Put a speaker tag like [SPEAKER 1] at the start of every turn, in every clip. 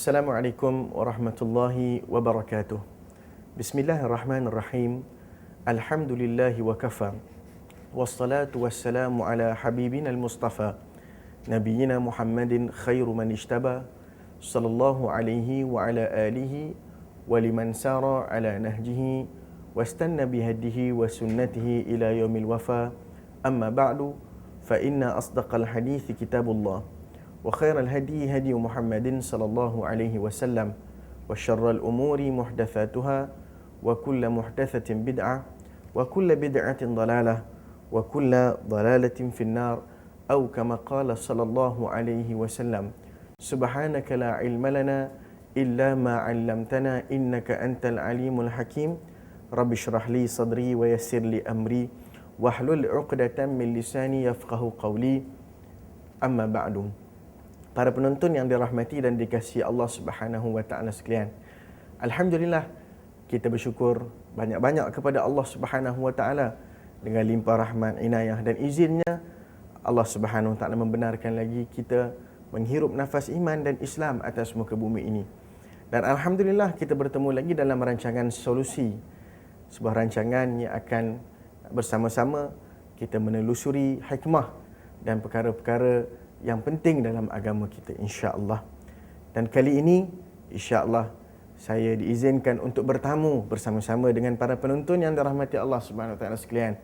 [SPEAKER 1] Assalamualaikum warahmatullahi wabarakatuh. Bismillahirrahmanirrahim. Alhamdulillahi wa kafa. Wassalatu wassalamu ala habibina al-mustafa Nabiyyina Muhammadin khairu man ijtaba sallallahu alaihi wa ala alihi wa liman sara ala nahjihi wastanna bihadihi wa sunnatihi ila yaumil wafa. Amma ba'du, fa inna asdaqal hadithi kitabullah wa khairal hadi hadi Muhammadin sallallahu alaihi wasallam wa syarral umuri muhdatsatuha wa kullu muhdatsatin bid'ah wa kullu bid'atin dalalah wa kullu dalalatin finnar atau kama qala sallallahu alaihi wasallam. Subhanaka la ilma lana illa ma 'allamtana innaka antal alimul hakim. Rabbi shrah li sadri wa yassir li amri wahlul 'uqdatam min lisani yafqahu qawli. Amma ba'du. Para penonton yang dirahmati dan dikasihi Allah Subhanahu wa taala sekalian. Alhamdulillah, kita bersyukur banyak-banyak kepada Allah Subhanahu wa taala dengan limpah rahmat, inayah dan izinnya Allah Subhanahu wa taala membenarkan lagi kita menghirup nafas iman dan Islam atas muka bumi ini. Dan alhamdulillah kita bertemu lagi dalam rancangan Solusi, sebuah rancangan yang akan bersama-sama kita menelusuri hikmah dan perkara-perkara yang penting dalam agama kita, insya-Allah. Dan kali ini insya-Allah saya diizinkan untuk bertamu bersama-sama dengan para penonton yang dirahmati Allah Subhanahu wa taala sekalian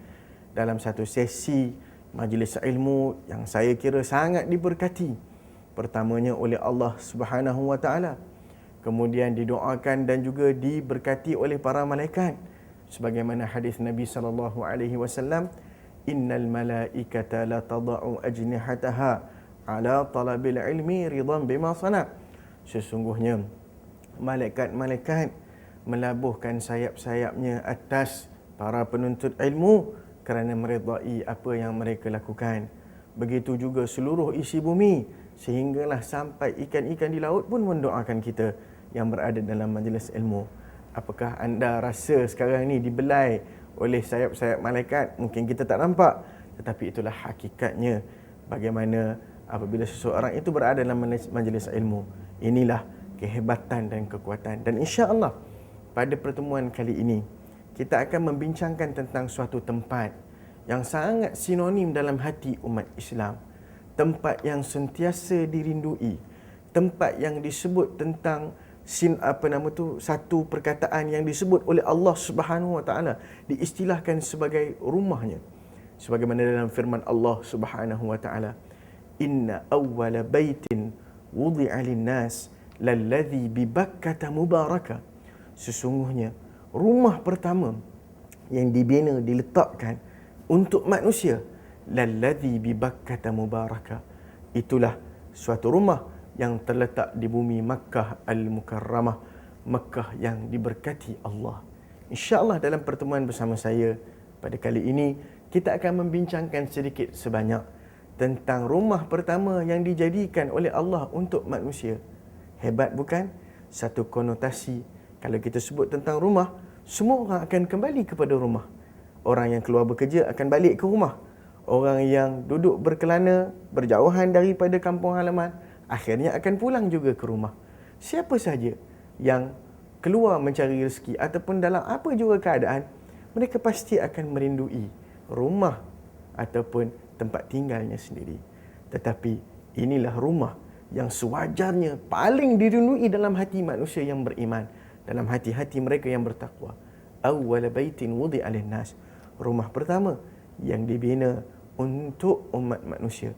[SPEAKER 1] dalam satu sesi majlis ilmu yang saya kira sangat diberkati. Pertamanya oleh Allah Subhanahu wa taala, kemudian didoakan dan juga diberkati oleh para malaikat sebagaimana hadis Nabi sallallahu alaihi wasallam, innal malaikata la tada'u ajnihataha ala talabil ilmi ridan bima sana. Sesungguhnya malaikat-malaikat melabuhkan sayap-sayapnya atas para penuntut ilmu kerana meredai apa yang mereka lakukan. Begitu juga seluruh isi bumi, sehinggalah sampai ikan-ikan di laut pun mendoakan kita yang berada dalam majlis ilmu. Apakah anda rasa sekarang ini dibelai oleh sayap-sayap malaikat? Mungkin kita tak nampak, tetapi itulah hakikatnya bagaimana apabila seseorang itu berada dalam majlis ilmu. Inilah kehebatan dan kekuatan. Dan insya-Allah pada pertemuan kali ini kita akan membincangkan tentang suatu tempat yang sangat sinonim dalam hati umat Islam. Tempat yang sentiasa dirindui. Tempat yang disebut tentang satu perkataan yang disebut oleh Allah Subhanahu wa taala diistilahkan sebagai rumahnya. Sebagaimana dalam firman Allah Subhanahu wa taala, inna awwala baitin wudi'a lin-nas lalladzi bi Bakkah mubaraka. Sesungguhnya rumah pertama yang dibina, diletakkan untuk manusia, lalladzi bi Bakkah mubaraka, itulah suatu rumah yang terletak di bumi Makkah Al-Mukarramah, Makkah yang diberkati Allah. InsyaAllah dalam pertemuan bersama saya pada kali ini kita akan membincangkan sedikit sebanyak tentang rumah pertama yang dijadikan oleh Allah untuk manusia. Hebat bukan? Satu konotasi, kalau kita sebut tentang rumah, semua orang akan kembali kepada rumah. Orang yang keluar bekerja akan balik ke rumah. Orang yang duduk berkelana, berjauhan daripada kampung halaman, akhirnya akan pulang juga ke rumah. Siapa saja yang keluar mencari rezeki ataupun dalam apa juga keadaan, mereka pasti akan merindui rumah ataupun tempat tinggalnya sendiri. Tetapi inilah rumah yang sewajarnya paling dirindui dalam hati manusia yang beriman, dalam hati-hati mereka yang bertakwa. Awwal baitin wudi'a lin-nas, rumah pertama yang dibina untuk umat manusia,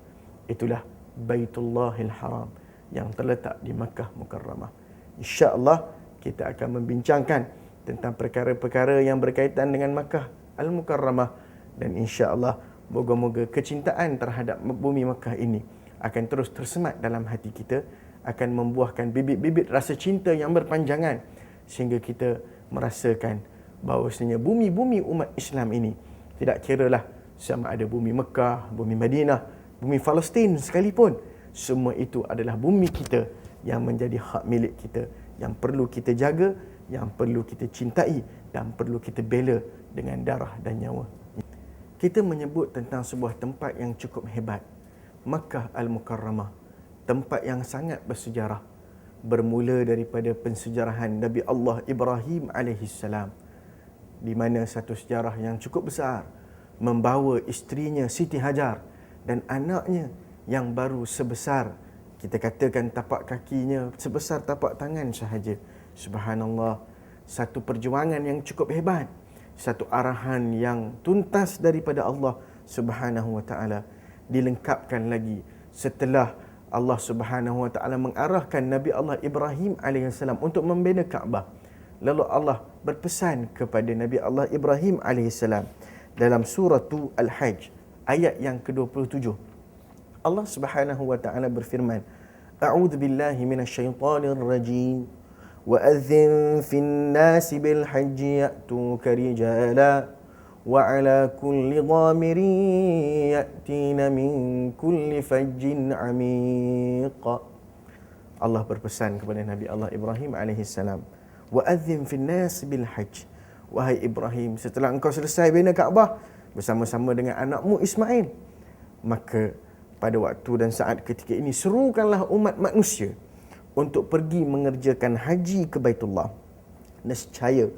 [SPEAKER 1] itulah Baitullahil Haram yang terletak di Makkah Mukarramah. InsyaAllah kita akan membincangkan tentang perkara-perkara yang berkaitan dengan Makkah Al-Mukarramah, dan insyaAllah moga-moga kecintaan terhadap bumi Makkah ini akan terus tersemat dalam hati kita, akan membuahkan bibit-bibit rasa cinta yang berpanjangan, sehingga kita merasakan bahawasanya bumi-bumi umat Islam ini, tidak kiralah sama ada bumi Mekah, bumi Madinah, bumi Palestin sekalipun, semua itu adalah bumi kita yang menjadi hak milik kita, yang perlu kita jaga, yang perlu kita cintai dan perlu kita bela dengan darah dan nyawa. Kita menyebut tentang sebuah tempat yang cukup hebat, Makkah Al-Mukarramah, tempat yang sangat bersejarah. bermula daripada pensejarahan Nabi Allah Ibrahim alaihissalam, di mana satu sejarah yang cukup besar membawa isterinya Siti Hajar dan anaknya yang baru sebesar, kita katakan tapak kakinya sebesar tapak tangan sahaja. Subhanallah, satu perjuangan yang cukup hebat, satu arahan yang tuntas daripada Allah Subhanahu wa taala, dilengkapkan lagi setelah Allah Subhanahu wa taala mengarahkan Nabi Allah Ibrahim alaihissalam untuk membina Kaabah. Lalu Allah berpesan kepada Nabi Allah Ibrahim alaihissalam dalam surah Al-Hajj ayat yang ke-27. Allah Subhanahu wa taala berfirman, A'udzu billahi minasyaitonir rajim. وَأَذِّن فِي النَّاسِ بِالْحَجِّ يَأْتُوكَ رِجَالًا وَعَلَى كُلِّ ضَامِرٍ يَأْتِينَ مِنْ كُلِّ فَجٍّ عَمِيقٍ. Allah berpesan kepada Nabi Allah Ibrahim alaihissalam, وَأَذِّن فِي النَّاسِ بِالْحَجِّ. Wahai Ibrahim, setelah engkau selesai bina Kaabah bersama-sama dengan anakmu Ismail, maka pada waktu dan saat ketika ini serukanlah umat manusia untuk pergi mengerjakan haji ke Baitullah. Nescaya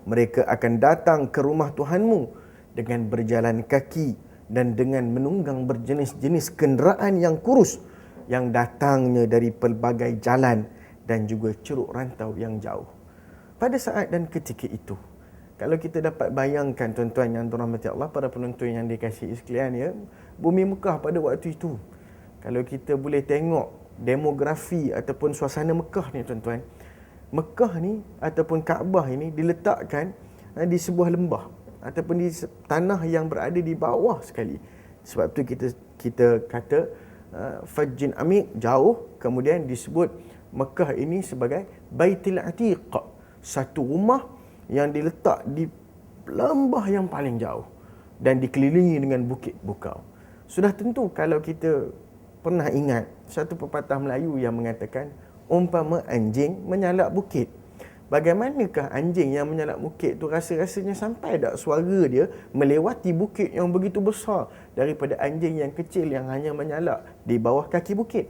[SPEAKER 1] mereka akan datang ke rumah Tuhanmu dengan berjalan kaki dan dengan menunggang berjenis-jenis kenderaan yang kurus yang datangnya dari pelbagai jalan dan juga curug rantau yang jauh. Pada saat dan ketika itu, kalau kita dapat bayangkan tuan-tuan yang dirahmati Allah, para penonton yang dikasihi sekalian, ya, bumi Mekah pada waktu itu, kalau kita boleh tengok demografi ataupun suasana Mekah ni tuan-tuan, Mekah ni ataupun Kaabah ini diletakkan di sebuah lembah ataupun di tanah yang berada di bawah sekali. Sebab tu kita kata Fajjin Amik, jauh. Kemudian disebut Mekah ini sebagai Baitul Atiq, satu rumah yang diletak di lembah yang paling jauh dan dikelilingi dengan bukit bukau. Sudah tentu kalau kita pernah ingat satu pepatah Melayu yang mengatakan, umpama anjing menyalak bukit. Bagaimanakah anjing yang menyalak bukit tu rasa-rasanya sampai tak suara dia melewati bukit yang begitu besar daripada anjing yang kecil yang hanya menyalak di bawah kaki bukit.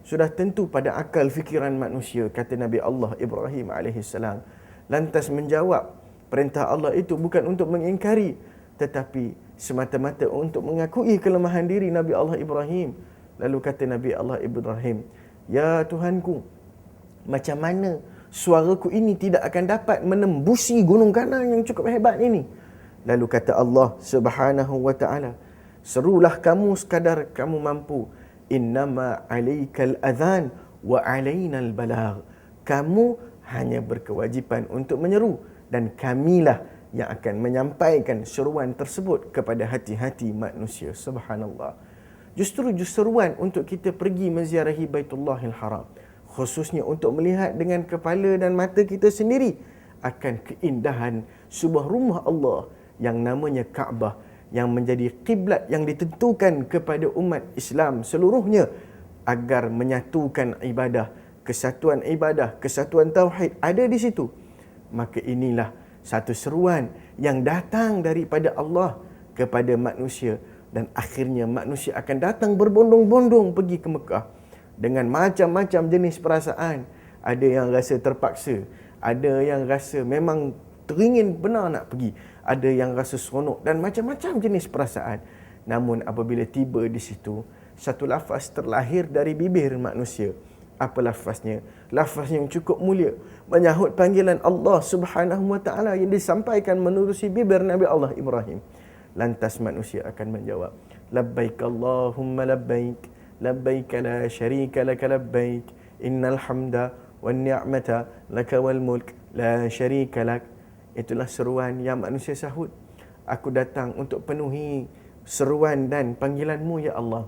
[SPEAKER 1] Sudah tentu pada akal fikiran manusia, kata Nabi Allah Ibrahim alaihissalam, lantas menjawab perintah Allah itu bukan untuk mengingkari, tetapi semata-mata untuk mengakui kelemahan diri Nabi Allah Ibrahim. Lalu kata Nabi Allah Ibrahim, Ya Tuhanku, macam mana suaraku ini tidak akan dapat menembusi gunung Kana yang cukup hebat ini? Lalu kata Allah Subhanahu wa taala, serulah kamu sekadar kamu mampu. Innama alaikal adhan wa alainal balagh. Kamu hanya berkewajipan untuk menyeru dan kamilah yang akan menyampaikan seruan tersebut kepada hati-hati manusia. Subhanallah. Justru seruan untuk kita pergi menziarahi Baitullahil Haram, khususnya untuk melihat dengan kepala dan mata kita sendiri akan keindahan sebuah rumah Allah yang namanya Kaabah, yang menjadi kiblat yang ditentukan kepada umat Islam seluruhnya agar menyatukan ibadah, kesatuan tauhid ada di situ. Maka inilah satu seruan yang datang daripada Allah kepada manusia, dan akhirnya manusia akan datang berbondong-bondong pergi ke Mekah dengan macam-macam jenis perasaan. Ada yang rasa terpaksa, ada yang rasa memang teringin benar nak pergi, ada yang rasa seronok dan macam-macam jenis perasaan. Namun apabila tiba di situ, satu lafaz terlahir dari bibir manusia. Apa lafaznya? Lafaz yang cukup mulia, menyahut panggilan Allah Subhanahu wa taala yang disampaikan menerusi bibir Nabi Allah Ibrahim. Lantas manusia akan menjawab, labbaik Allahumma labbaik, labbaik la syarika laka labbaik, innal hamda wan ni'mata laka wal mulk la syarika lak. Itulah seruan yang manusia sahut. Aku datang untuk penuhi seruan dan panggilanmu ya Allah.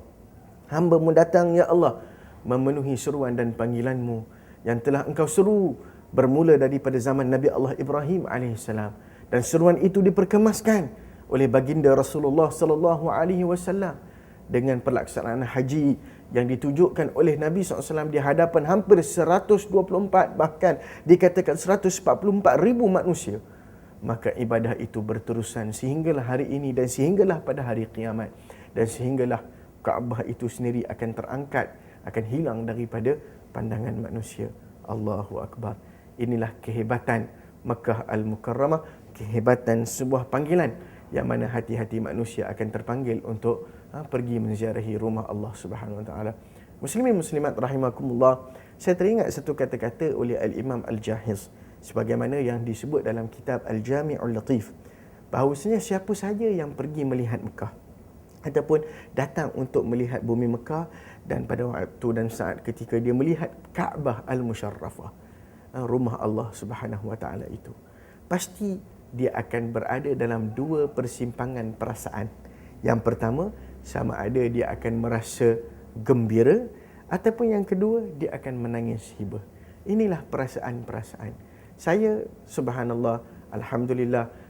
[SPEAKER 1] Hamba-Mu datang ya Allah memenuhi seruan dan panggilanmu yang telah engkau seru bermula daripada zaman Nabi Allah Ibrahim alaihissalam, dan seruan itu diperkemaskan oleh baginda Rasulullah sallallahu alaihi wasallam dengan pelaksanaan haji yang ditujukan oleh Nabi SAW di hadapan hampir 124, bahkan dikatakan 144 ribu manusia. Maka ibadah itu berterusan sehinggalah hari ini dan sehinggalah pada hari kiamat, dan sehinggalah Kaabah itu sendiri akan terangkat, akan hilang daripada pandangan manusia. Allahu Akbar. Inilah kehebatan Makkah Al-Mukarramah, kehebatan sebuah panggilan yang mana hati-hati manusia akan terpanggil untuk pergi menziarahi rumah Allah Subhanahu Wa Taala. Muslimin muslimat rahimakumullah, saya teringat satu kata-kata oleh Al-Imam Al-Jahiz sebagaimana yang disebut dalam kitab Al-Jami'ul Latif, bahawasanya siapa saja yang pergi melihat Mekah ataupun datang untuk melihat bumi Mekah, dan pada waktu dan saat ketika dia melihat Kaabah Al-Musharrafah, rumah Allah Subhanahu Wa Taala itu, pasti dia akan berada dalam dua persimpangan perasaan. Yang pertama, sama ada dia akan merasa gembira, ataupun yang kedua, dia akan menangis hibah. Inilah perasaan-perasaan. Saya, subhanallah, alhamdulillah,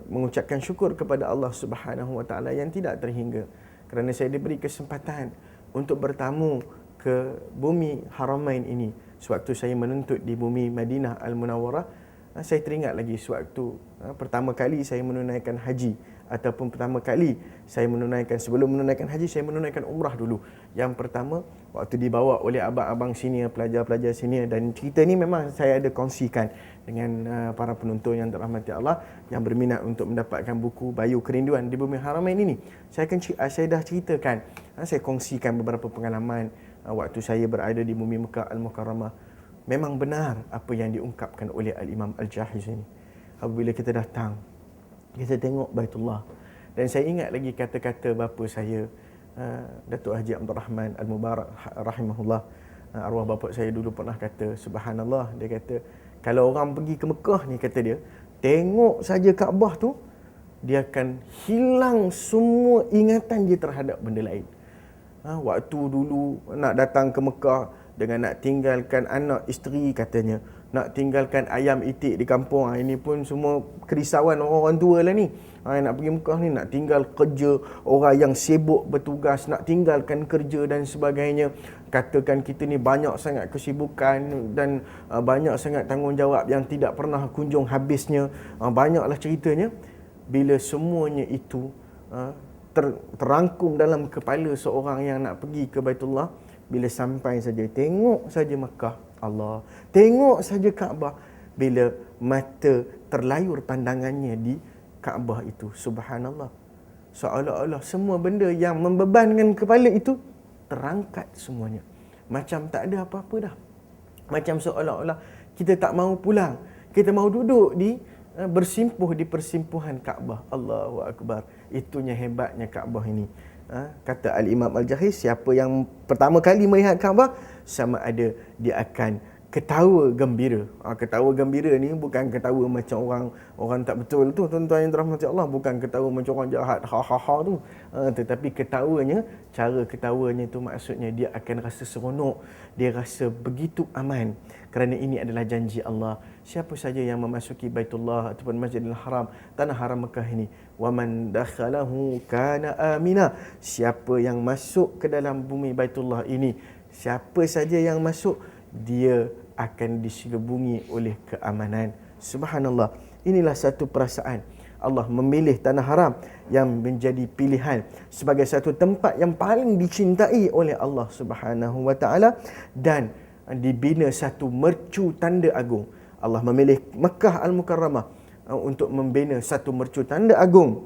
[SPEAKER 1] mengucapkan syukur kepada Allah Subhanahu Wa Taala yang tidak terhingga kerana saya diberi kesempatan untuk bertamu ke bumi Haramain ini sewaktu saya menuntut di bumi Madinah Al-Munawwarah. Saya teringat lagi sewaktu pertama kali saya menunaikan haji, ataupun pertama kali saya menunaikan, sebelum menunaikan haji saya menunaikan umrah dulu. Yang pertama waktu dibawa oleh abang-abang senior, pelajar-pelajar senior, dan cerita ni memang saya ada kongsikan dengan para penonton yang dirahmati Allah yang berminat untuk mendapatkan buku Bayu Kerinduan di Bumi Haramain ini. Saya dah ceritakan, saya kongsikan beberapa pengalaman waktu saya berada di bumi Mekah Al-Mukarramah. Memang benar apa yang diungkapkan oleh Al-Imam Al-Jahiz ini. Apabila kita datang, kita tengok Baitullah. Dan saya ingat lagi kata-kata bapa saya, Datuk Haji Abdul Rahman Al-Mubarak rahimahullah. Arwah bapa saya dulu pernah kata, subhanallah, dia kata, kalau orang pergi ke Mekah ni, kata dia, tengok saja Kaabah tu, dia akan hilang semua ingatan dia terhadap benda lain. Waktu dulu nak datang ke Mekah dengan nak tinggalkan anak isteri, katanya nak tinggalkan ayam itik di kampung, ini pun semua kerisauan orang tua lah ni. Nak pergi Mekah ni, nak tinggal kerja, orang yang sibuk bertugas, nak tinggalkan kerja dan sebagainya. Katakan kita ni banyak sangat kesibukan dan banyak sangat tanggungjawab yang tidak pernah kunjung habisnya. Banyaklah ceritanya. Bila semuanya itu terangkum dalam kepala seorang yang nak pergi ke Baitullah, bila sampai saja, tengok saja Mekah, Allah, tengok saja Kaabah, bila mata terlayur pandangannya di Kaabah itu, subhanallah, seolah-olah semua benda yang membebankan kepala itu terangkat semuanya. Macam tak ada apa-apa dah. Macam seolah-olah kita tak mahu pulang. Kita mahu duduk bersimpuh di persimpuhan Kaabah. Allahu Akbar. Itunya hebatnya Kaabah ini. Kata Al-Imam Al-Jahiz, siapa yang pertama kali melihat Kaabah, sama ada dia akan ketawa gembira. Ketawa gembira ni bukan ketawa macam orang tak betul tu, tuan-tuan yang dirahmati Allah, bukan ketawa macam orang jahat ha tu, tetapi ketawanya, cara ketawanya tu maksudnya dia akan rasa seronok, dia rasa begitu aman, kerana ini adalah janji Allah. Siapa saja yang memasuki Baitullah ataupun Masjidil Haram, tanah haram Mekah ini, wa man dakhalahu kana amina, siapa yang masuk ke dalam bumi Baitullah ini, siapa saja yang masuk, dia akan diselubungi oleh keamanan. Subhanallah, inilah satu perasaan. Allah memilih tanah haram yang menjadi pilihan sebagai satu tempat yang paling dicintai oleh Allah Subhanahu Wa Taala, dan dibina satu mercu tanda agung. Allah memilih Makkah Al-Mukarramah untuk membina satu mercu tanda agung,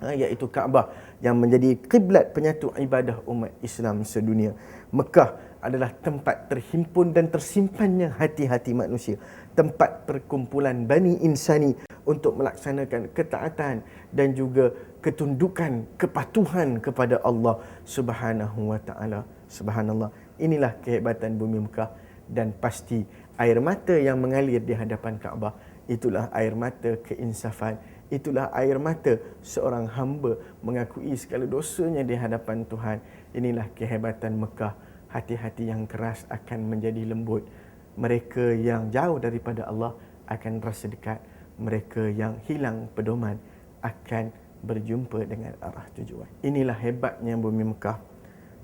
[SPEAKER 1] iaitu Kaabah, yang menjadi kiblat penyatu ibadah umat Islam sedunia. Mekah adalah tempat terhimpun dan tersimpannya hati-hati manusia, tempat perkumpulan Bani Insani untuk melaksanakan ketaatan dan juga ketundukan, kepatuhan kepada Allah Subhanahu Wa Taala. Subhanallah, inilah kehebatan bumi Mekah, dan pasti air mata yang mengalir di hadapan Kaabah, itulah air mata keinsafan, itulah air mata seorang hamba mengakui segala dosanya di hadapan Tuhan. Inilah kehebatan Mekah. Hati-hati yang keras akan menjadi lembut. Mereka yang jauh daripada Allah akan rasa dekat. Mereka yang hilang pedoman akan berjumpa dengan arah tujuan. Inilah hebatnya bumi Mekah.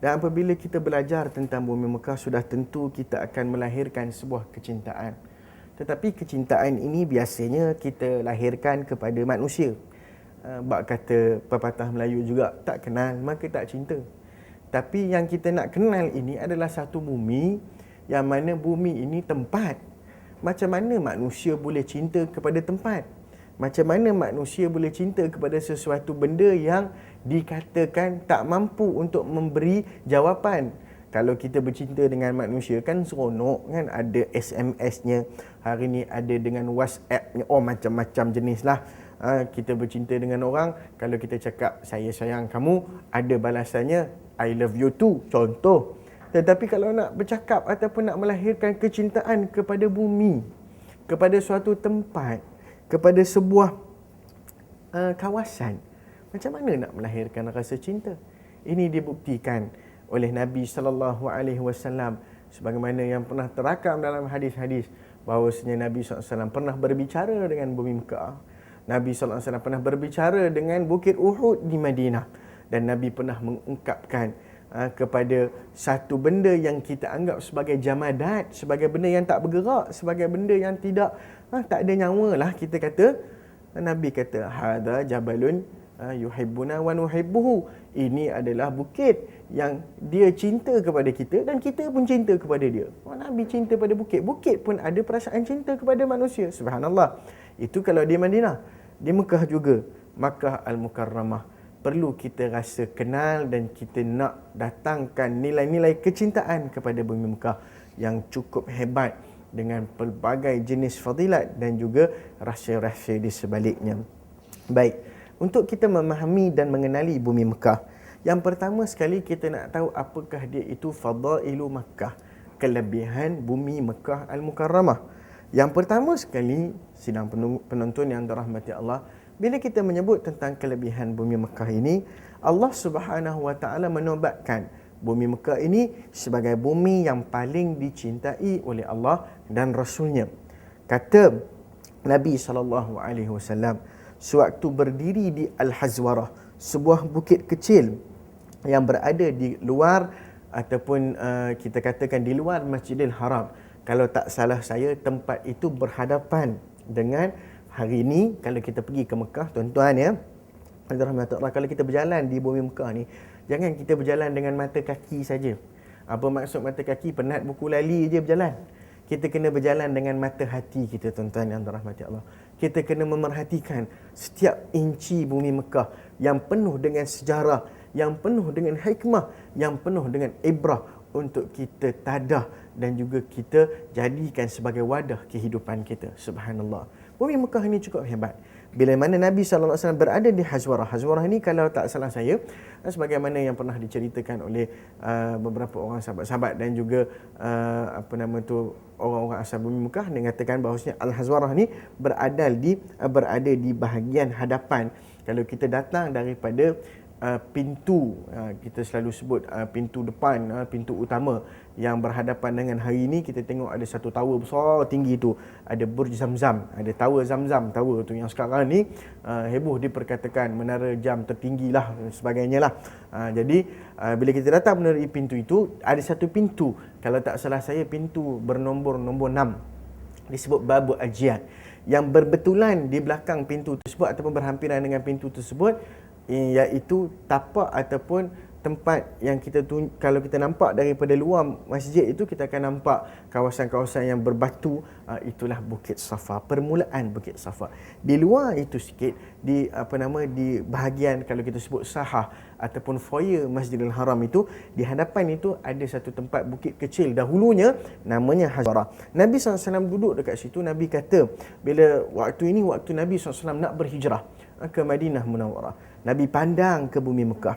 [SPEAKER 1] Dan apabila kita belajar tentang bumi Mekah, sudah tentu kita akan melahirkan sebuah kecintaan. Tetapi kecintaan ini biasanya kita lahirkan kepada manusia. Bak kata pepatah Melayu juga, tak kenal maka tak cinta. Tapi yang kita nak kenal ini adalah satu bumi yang mana bumi ini tempat. Macam mana manusia boleh cinta kepada tempat? Macam mana manusia boleh cinta kepada sesuatu benda yang dikatakan tak mampu untuk memberi jawapan? Kalau kita bercinta dengan manusia kan seronok kan, ada SMS-nya, hari ni ada dengan WhatsApp-nya, macam-macam jenis lah. Kita bercinta dengan orang, kalau kita cakap saya sayang kamu, ada balasannya I love you too, contoh. Tetapi kalau nak bercakap ataupun nak melahirkan kecintaan kepada bumi, kepada suatu tempat, kepada sebuah kawasan, macam mana nak melahirkan rasa cinta? Ini dibuktikan oleh Nabi SAW, sebagaimana yang pernah terakam dalam hadis-hadis bahawasanya Nabi SAW pernah berbicara dengan bumi Mekah. Nabi SAW pernah berbicara dengan Bukit Uhud di Madinah, dan Nabi pernah mengungkapkan kepada satu benda yang kita anggap sebagai jamadat, sebagai benda yang tak bergerak, sebagai benda yang tak ada nyawa lah kita kata. Nabi kata, hadza jabalun yuhibbuna wa nuhibbuhu. Ini adalah bukit yang dia cinta kepada kita dan kita pun cinta kepada dia. Nabi cinta pada bukit. Bukit pun ada perasaan cinta kepada manusia. Subhanallah. Itu kalau di Madinah. Di Mekah juga, Makkah Al-Mukarramah, perlu kita rasa kenal dan kita nak datangkan nilai-nilai kecintaan kepada bumi Mekah yang cukup hebat dengan pelbagai jenis fadilat dan juga rahsia-rahsia di sebaliknya. Baik, untuk kita memahami dan mengenali bumi Mekah, yang pertama sekali kita nak tahu apakah dia itu fadailu Makkah, kelebihan bumi Mekah Al-Mukarramah. Yang pertama sekali, sidang penonton yang dirahmati Allah, bila kita menyebut tentang kelebihan bumi Mekah ini, Allah Subhanahu Wa Taala menobatkan bumi Mekah ini sebagai bumi yang paling dicintai oleh Allah dan Rasulnya. Kata Nabi SAW, sewaktu berdiri di Al-Hazwarah, sebuah bukit kecil yang berada di luar ataupun kita katakan di luar Masjidil Haram. Kalau tak salah saya, tempat itu berhadapan dengan hari ini kalau kita pergi ke Mekah, tuan-tuan ya, kalau kita berjalan di bumi Mekah ni, jangan kita berjalan dengan mata kaki saja. Apa maksud mata kaki? Penat buku lali je berjalan. Kita kena berjalan dengan mata hati kita, tuan-tuan yang dirahmati Allah. Kita kena memerhatikan setiap inci bumi Mekah yang penuh dengan sejarah, yang penuh dengan hikmah, yang penuh dengan ibrah untuk kita tadah dan juga kita jadikan sebagai wadah kehidupan kita. Subhanallah. Bumi Mekah ini cukup hebat. Bila mana Nabi SAW berada di Hazwarah. Hazwarah ini kalau tak salah saya, sebagaimana yang pernah diceritakan oleh beberapa orang sahabat-sahabat dan juga orang-orang asal bumi Mekah, dia katakan bahawasanya Al-Hazwarah ni berada di bahagian hadapan. Kalau kita datang daripada pintu, kita selalu sebut pintu depan, pintu utama yang berhadapan dengan hari ini, kita tengok ada satu tower besar tinggi tu, ada Burj Zamzam, ada tower Zamzam, tower tu yang sekarang ni heboh diperkatakan menara jam tertinggi lah sebagainya lah. Jadi bila kita datang melalui pintu itu, ada satu pintu, kalau tak salah saya pintu nombor 6, disebut Babu Ajiat, yang berbetulan di belakang pintu tersebut ataupun berhampiran dengan pintu tersebut, iaitu tapak ataupun tempat yang kita kalau kita nampak daripada luar masjid itu, kita akan nampak kawasan-kawasan yang berbatu. Itulah Bukit Safa, permulaan Bukit Safa. Di luar itu sikit, di bahagian kalau kita sebut sahah ataupun foyer Masjidil Haram itu, di hadapan itu ada satu tempat bukit kecil dahulunya namanya Hazwarah. Nabi SAW duduk dekat situ. Nabi kata bila waktu Nabi SAW nak berhijrah ke Madinah Munawwarah, Nabi pandang ke bumi Mekah.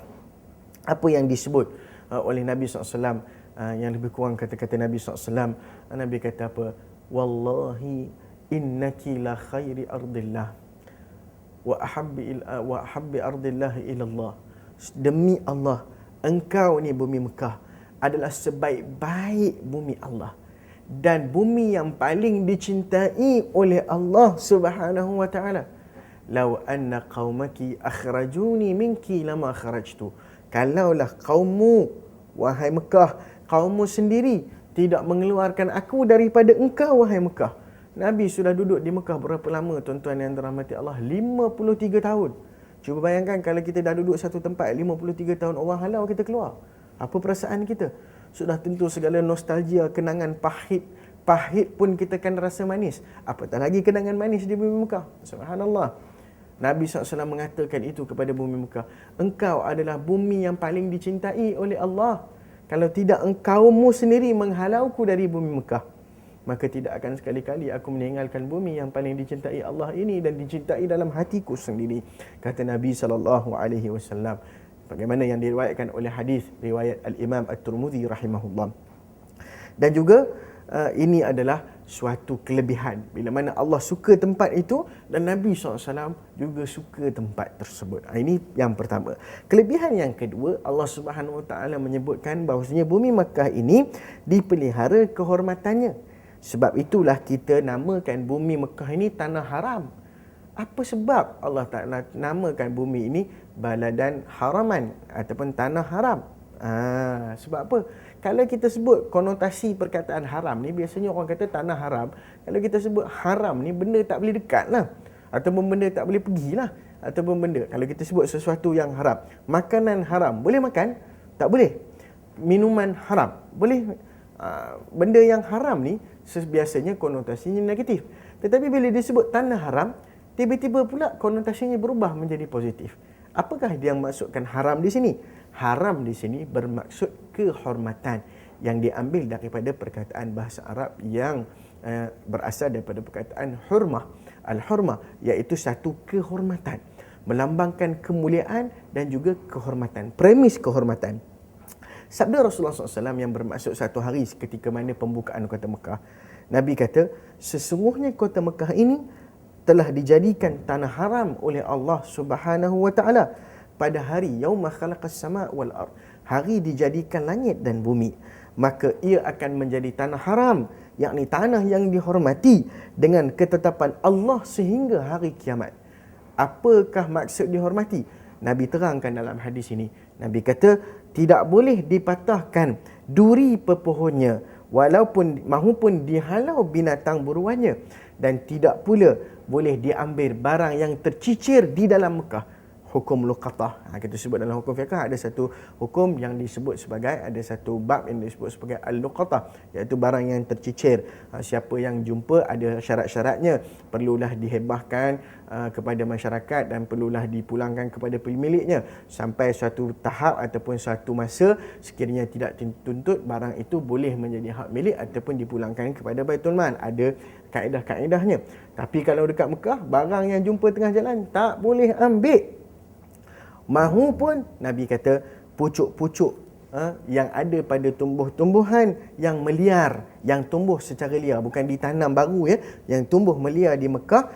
[SPEAKER 1] Apa yang disebut oleh Nabi SAW, yang lebih kurang kata-kata Nabi SAW, Nabi kata apa? Wallahi innaki la khairi ardillah wa ahabbi ardillah ilallah. Demi Allah, engkau ni bumi Mekah adalah sebaik-baik bumi Allah dan bumi yang paling dicintai oleh Allah Subhanahu wa taala. Lau anna qaumaki akhrajuni minki lama kharajtu. Kalaulah kaummu, wahai Mekah, kaummu sendiri tidak mengeluarkan aku daripada engkau, wahai Mekah. Nabi sudah duduk di Mekah berapa lama, tuan-tuan yang dirahmati Allah? 53 tahun. Cuba bayangkan kalau kita dah duduk satu tempat 53 tahun, orang halau kita keluar. Apa perasaan kita? sudah tentu segala nostalgia, kenangan pahit. Pahit pun kita akan rasa manis. Apatah lagi kenangan manis di bumi Mekah. Subhanallah. Nabi SAW mengatakan itu kepada bumi Mekah. Engkau adalah bumi yang paling dicintai oleh Allah. Kalau tidak engkaumu sendiri menghalauku dari bumi Mekah, maka tidak akan sekali-kali aku meninggalkan bumi yang paling dicintai Allah ini dan dicintai dalam hatiku sendiri. Kata Nabi SAW. Bagaimana yang diriwayatkan oleh hadis riwayat Al-Imam At-Tirmidzi rahimahullah. Dan juga ini adalah suatu kelebihan bila mana Allah suka tempat itu dan Nabi SAW juga suka tempat tersebut. Ini yang pertama. Kelebihan yang kedua, Allah Subhanahu Wa Taala menyebutkan bahawasanya bumi Makkah ini dipelihara kehormatannya. Sebab itulah kita namakan bumi Makkah ini tanah haram. Apa sebab Allah Ta'ala namakan bumi ini baladan haraman ataupun tanah haram? Sebab apa? Kalau kita sebut konotasi perkataan haram ni, biasanya orang kata tanah haram. Kalau kita sebut haram ni, benda tak boleh dekat lah, ataupun benda tak boleh pergi lah, ataupun benda, kalau kita sebut sesuatu yang haram, makanan haram, boleh makan? Tak boleh. Minuman haram, boleh. Benda yang haram ni biasanya konotasinya negatif. Tetapi bila disebut tanah haram, tiba-tiba pula konotasinya berubah menjadi positif. Apakah yang maksudkan haram di sini? Haram di sini bermaksud kehormatan yang diambil daripada perkataan bahasa Arab yang berasal daripada perkataan hurmah. Al-hurmah iaitu satu kehormatan, melambangkan kemuliaan dan juga kehormatan, premis kehormatan. Sabda Rasulullah SAW yang bermaksud satu hari ketika mana pembukaan kota Mekah, Nabi kata, sesungguhnya kota Mekah ini telah dijadikan tanah haram oleh Allah Subhanahu Wa Taala pada hari yauma khalaqas sama wal ard, hari dijadikan langit dan bumi, maka ia akan menjadi tanah haram, yakni tanah yang dihormati dengan ketetapan Allah sehingga hari kiamat. Apakah maksud dihormati? Nabi terangkan dalam hadis ini. Nabi kata tidak boleh dipatahkan duri pepohonnya maupun dihalau binatang buruannya, dan tidak pula boleh diambil barang yang tercicir di dalam Mekah. Hukum luqatah. Kita sebut dalam hukum fiqh ada satu hukum yang disebut sebagai, ada satu bab yang disebut sebagai al-luqatah, iaitu barang yang tercicir. Siapa yang jumpa, ada syarat-syaratnya, perlulah dihebahkan kepada masyarakat dan perlulah dipulangkan kepada pemiliknya sampai suatu tahap ataupun suatu masa sekiranya tidak dituntut, barang itu boleh menjadi hak milik ataupun dipulangkan kepada Baitul Mal. Ada kaedah-kaedahnya. Tapi kalau dekat Mekah, barang yang jumpa tengah jalan tak boleh ambil. Mahu pun Nabi kata pucuk-pucuk yang ada pada tumbuh-tumbuhan yang meliar, yang tumbuh secara liar, bukan ditanam baru ya, yang tumbuh meliar di Mekah,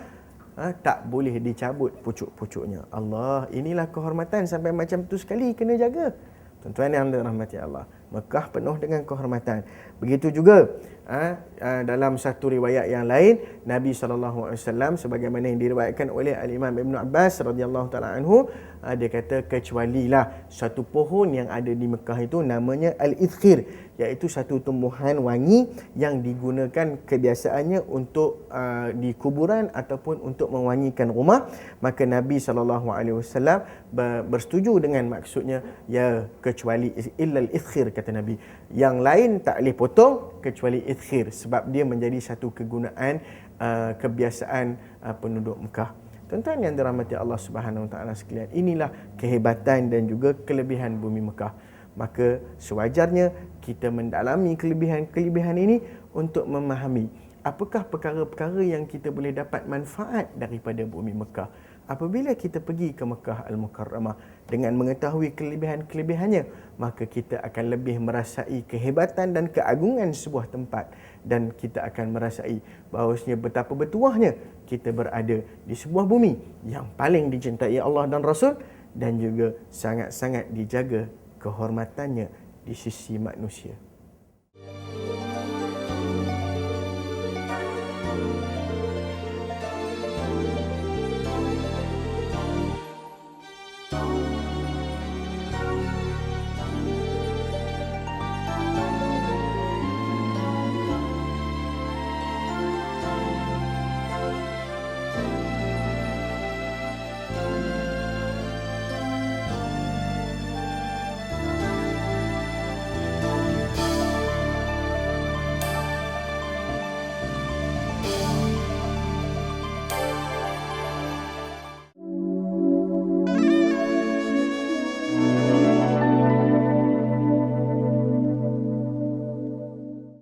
[SPEAKER 1] tak boleh dicabut pucuk-pucuknya. Allah, inilah kehormatan sampai macam tu sekali, kena jaga. Tuan-tuan yang dirahmati Allah, Mekah penuh dengan kehormatan. Begitu juga dalam satu riwayat yang lain, Nabi SAW sebagaimana yang diriwayatkan oleh Al-Imam Ibn Abbas radhiyallahu taala anhu, dia kata kecualilah satu pohon yang ada di Mekah itu namanya Al-Idkhir, iaitu satu tumbuhan wangi yang digunakan kebiasaannya untuk di kuburan ataupun untuk mewangikan rumah. Maka Nabi SAW bersetuju dengan maksudnya, ya kecuali illal idkhir, kata Nabi, yang lain tak boleh potong kecuali idkhir, sebab dia menjadi satu kegunaan kebiasaan penduduk Mekah. Tuan-tuan yang dirahmati Allah Subhanahu Wa Taala sekalian, inilah kehebatan dan juga kelebihan bumi Mekah. Maka sewajarnya kita mendalami kelebihan-kelebihan ini untuk memahami apakah perkara-perkara yang kita boleh dapat manfaat daripada bumi Mekah. Apabila kita pergi ke Mekah Al-Mukarramah dengan mengetahui kelebihan-kelebihannya, maka kita akan lebih merasai kehebatan dan keagungan sebuah tempat, dan kita akan merasai bahawasanya betapa bertuahnya kita berada di sebuah bumi yang paling dicintai Allah dan Rasul, dan juga sangat-sangat dijaga kehormatannya di sisi manusia.